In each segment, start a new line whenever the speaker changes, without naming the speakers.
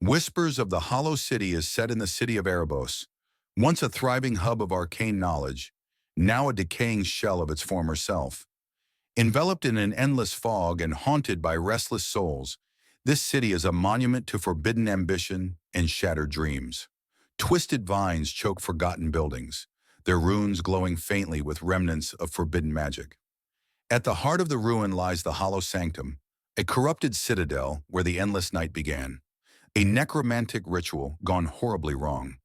Whispers of the Hollow City is set in the city of Erebos, once a thriving hub of arcane knowledge, now a decaying shell of its former self. Enveloped in an endless fog and haunted by restless souls, this city is a monument to forbidden ambition and shattered dreams. Twisted vines choke forgotten buildings, their ruins glowing faintly with remnants of forbidden magic. At the heart of the ruin lies the Hollow Sanctum, a corrupted citadel where the endless night began. A necromantic ritual gone horribly wrong.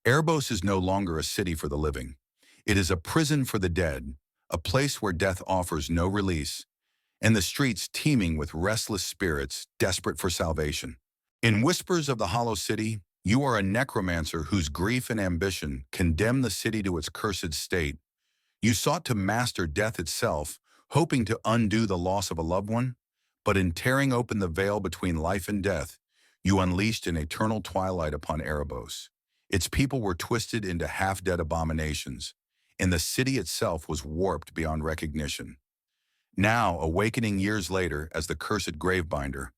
Erebos is no longer a city for the living. It is a prison for the dead, a place where death offers no release, and the streets teeming with restless spirits desperate for salvation. In Whispers of the Hollow City, you are a necromancer whose grief and ambition condemn the city to its cursed state. You sought to master death itself, hoping to undo the loss of a loved one, but in tearing open the veil between life and death, you unleashed an eternal twilight upon Erebos. Its people were twisted into half-dead abominations, and the city itself was warped beyond recognition. Now, awakening years later as the cursed gravebinder,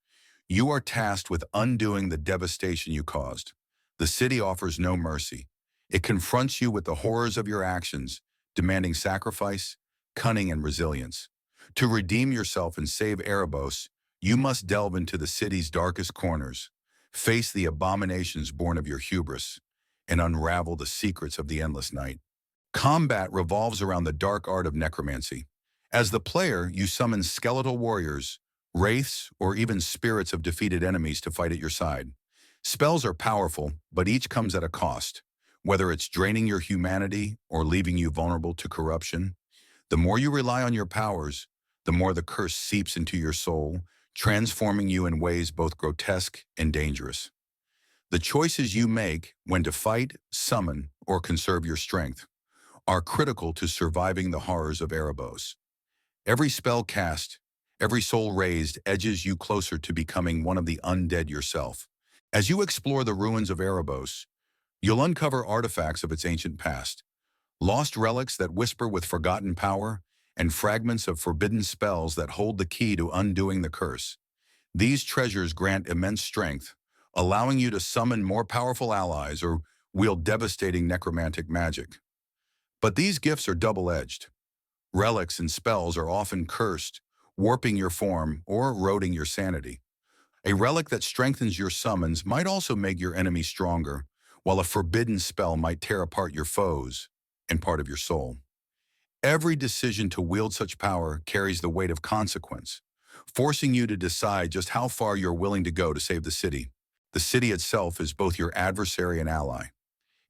you are tasked with undoing the devastation you caused. The city offers no mercy. It confronts you with the horrors of your actions, demanding sacrifice, cunning, and resilience. To redeem yourself and save Erebos, you must delve into the city's darkest corners, face the abominations born of your hubris, and unravel the secrets of the endless night. Combat revolves around the dark art of necromancy. As the player, you summon skeletal warriors, wraiths, or even spirits of defeated enemies to fight at your side. Spells are powerful, but each comes at a cost. Whether it's draining your humanity or leaving you vulnerable to corruption, the more you rely on your powers, the more the curse seeps into your soul, transforming you in ways both grotesque and dangerous. The choices you make when to fight, summon, or conserve your strength are critical to surviving the horrors of Erebos. Every spell cast, every soul raised edges you closer to becoming one of the undead yourself. As you explore the ruins of Erebos, you'll uncover artifacts of its ancient past, lost relics that whisper with forgotten power, and fragments of forbidden spells that hold the key to undoing the curse. These treasures grant immense strength, allowing you to summon more powerful allies or wield devastating necromantic magic. But these gifts are double-edged. Relics and spells are often cursed, warping your form or eroding your sanity. A relic that strengthens your summons might also make your enemy stronger, while a forbidden spell might tear apart your foes and part of your soul. Every decision to wield such power carries the weight of consequence, forcing you to decide just how far you're willing to go to save the city. The city itself is both your adversary and ally.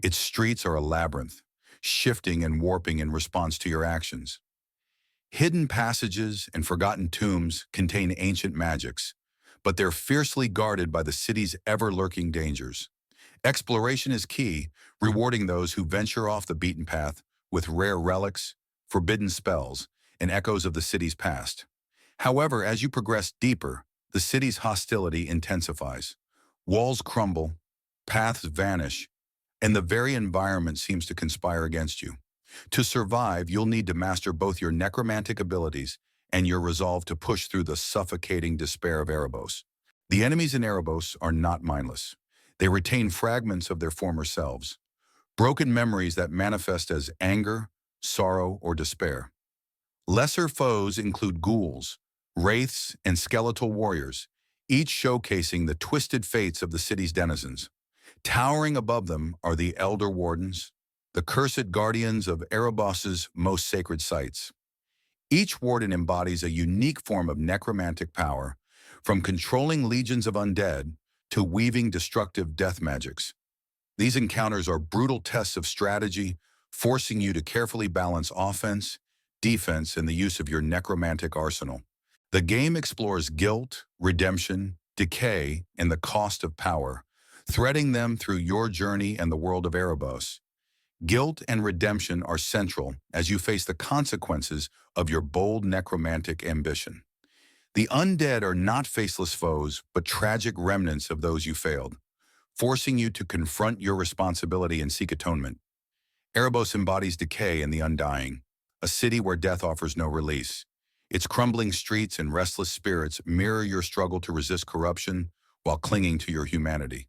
Its streets are a labyrinth, shifting and warping in response to your actions. Hidden passages and forgotten tombs contain ancient magics, but they're fiercely guarded by the city's ever-lurking dangers. Exploration is key, rewarding those who venture off the beaten path with rare relics, forbidden spells, and echoes of the city's past. However, as you progress deeper, the city's hostility intensifies. Walls crumble, paths vanish, and the very environment seems to conspire against you. To survive, you'll need to master both your necromantic abilities and your resolve to push through the suffocating despair of Erebos. The enemies in Erebos are not mindless. They retain fragments of their former selves, broken memories that manifest as anger, sorrow, or despair. Lesser foes include ghouls, wraiths, and skeletal warriors, each showcasing the twisted fates of the city's denizens. Towering above them are the Elder Wardens, the cursed guardians of Erebos' most sacred sites. Each warden embodies a unique form of necromantic power, from controlling legions of undead to weaving destructive death magics. These encounters are brutal tests of strategy, forcing you to carefully balance offense, defense, and the use of your necromantic arsenal. The game explores guilt, redemption, decay, and the cost of power, threading them through your journey and the world of Erebos. Guilt and redemption are central as you face the consequences of your bold necromantic ambition. The undead are not faceless foes, but tragic remnants of those you failed, forcing you to confront your responsibility and seek atonement. Erebos embodies decay and the undying, a city where death offers no release. Its crumbling streets and restless spirits mirror your struggle to resist corruption, while clinging to your humanity.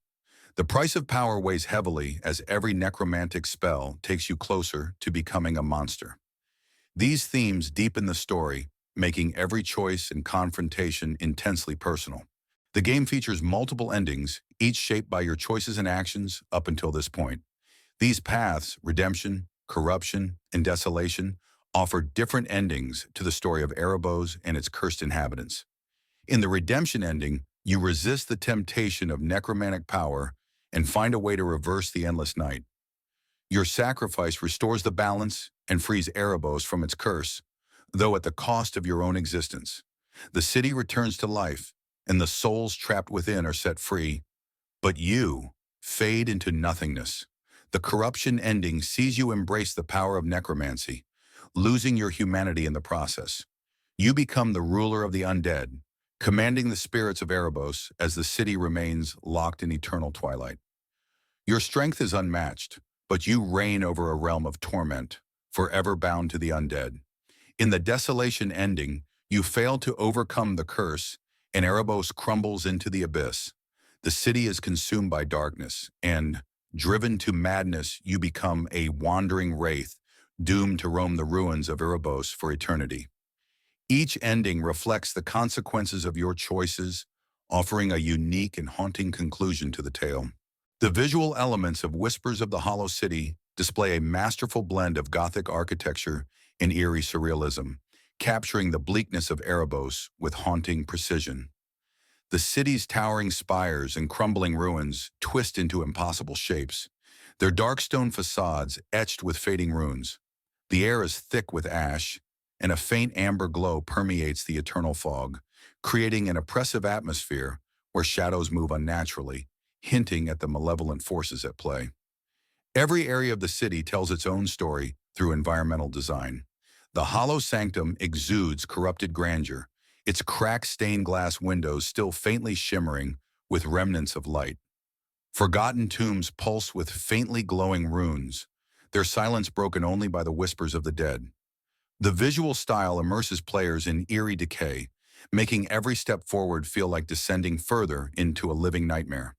The price of power weighs heavily as every necromantic spell takes you closer to becoming a monster. These themes deepen the story, making every choice and confrontation intensely personal. The game features multiple endings, each shaped by your choices and actions up until this point. These paths, redemption, corruption, and desolation, offer different endings to the story of Erebos and its cursed inhabitants. In the redemption ending, you resist the temptation of necromantic power and find a way to reverse the endless night. Your sacrifice restores the balance and frees Erebos from its curse, though at the cost of your own existence. The city returns to life, and the souls trapped within are set free, but you fade into nothingness. The corruption ending sees you embrace the power of necromancy, losing your humanity in the process. You become the ruler of the undead, commanding the spirits of Erebos as the city remains locked in eternal twilight. Your strength is unmatched, but you reign over a realm of torment, forever bound to the undead. In the desolation ending, you fail to overcome the curse, and Erebos crumbles into the abyss. The city is consumed by darkness, and, driven to madness, you become a wandering wraith, doomed to roam the ruins of Erebos for eternity. Each ending reflects the consequences of your choices, offering a unique and haunting conclusion to the tale. The visual elements of Whispers of the Hollow City display a masterful blend of Gothic architecture and eerie surrealism, capturing the bleakness of Erebos with haunting precision. The city's towering spires and crumbling ruins twist into impossible shapes, their dark stone facades etched with fading runes. The air is thick with ash, and a faint amber glow permeates the eternal fog, creating an oppressive atmosphere where shadows move unnaturally, hinting at the malevolent forces at play. Every area of the city tells its own story through environmental design. The hollow sanctum exudes corrupted grandeur, its cracked stained glass windows still faintly shimmering with remnants of light. Forgotten tombs pulse with faintly glowing runes, their silence broken only by the whispers of the dead. The visual style immerses players in eerie decay, making every step forward feel like descending further into a living nightmare.